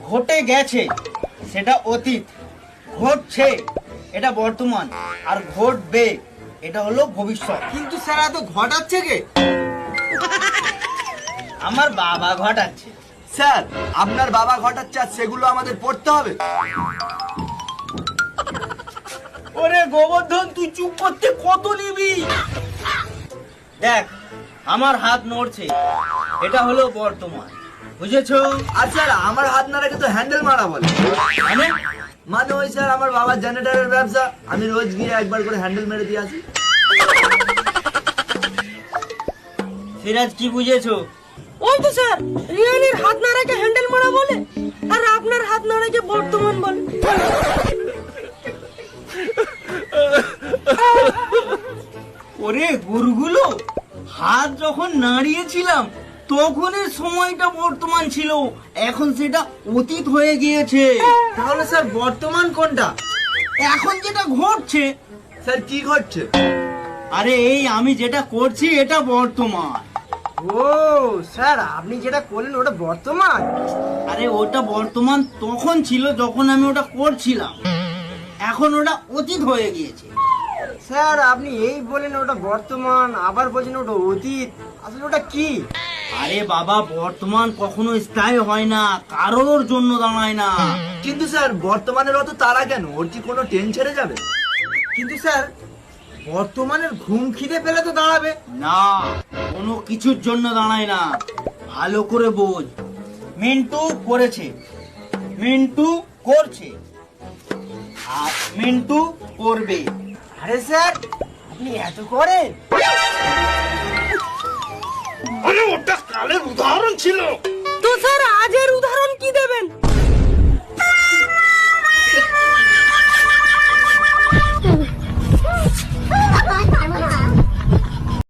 ঘটে গেছে সেটা অতীত, ঘটছে এটা বর্তমান, আর ঘটবে এটা হলো ভবিষ্যৎ। কিন্তু স্যার এত ঘটাচ্ছে কে? আমার বাবা ঘটাচ্ছে। স্যার আপনার বাবা ঘটাচ্ছে আর সেগুলো আমাদের পড়তে হবে? ওরে গোবর্ধন, তুই চুপ করতে কত নিবি? দেখ, আমার হাত নড়ছে, এটা হলো বর্তমান, বুঝেছো? আর স্যার আমার হাত না রেখে তো হ্যান্ডেল মারা বলে। মানে মানে ওই স্যার আমার বাবার জেনারেটরের ব্যবসা, আমি রোজ গিয়ে একবার করে হ্যান্ডেল মেরে দিয়ে আসি। সিরাজ, কি বুঝেছো? ওই তো স্যার, রিয়ালির হাত না রেখে হ্যান্ডেল মারা বলে, আর আপনার হাত না রেখে বর্তমান বলে। ওরে গরুগুলো, হাত যখন নাড়িয়েছিলাম তখনের সময়টা বর্তমান ছিল, এখন সেটা অতীত হয়ে গিয়েছে। তাহলে স্যার বর্তমান কোনটা? এখন যেটা ঘটছে, স্যার কি ঘটছে? আরে এই আমি যেটা করছি এটা বর্তমান। ও স্যার, আপনি যেটা করলেন ওটা বর্তমান? আরে ওটা বর্তমান তখন ছিল যখন আমি ওটা করছিলাম, এখন ওটা অতীত হয়ে গিয়েছে। স্যার আপনি এই বলেন ওটা বর্তমান, আবার বলছেন ওটা অতীত, আসলে ওটা কি? আরে বাবা, বর্তমান কখনো স্থায়ী হয় না, কারোর জন্য দাঁড়ায় না। কিন্তু স্যার বর্তমানের অত তারা কেন? ওর কি কোনো ট্রেন ছেড়ে যাবে? কিন্তু স্যার বর্তমানের ঘুম খিদে পেলে তো দাঁড়াবে। না, কোনো কিছুর জন্য দাঁড়ায় না, ভালো করে বোঝ। মিন্টু করেছে, মিন্টু করছে, আর মিন্টু করবে। আরে স্যার আপনি এত করেন? আরে ওটা কালের উদাহরণ ছিল। তো স্যার আজের উদাহরণ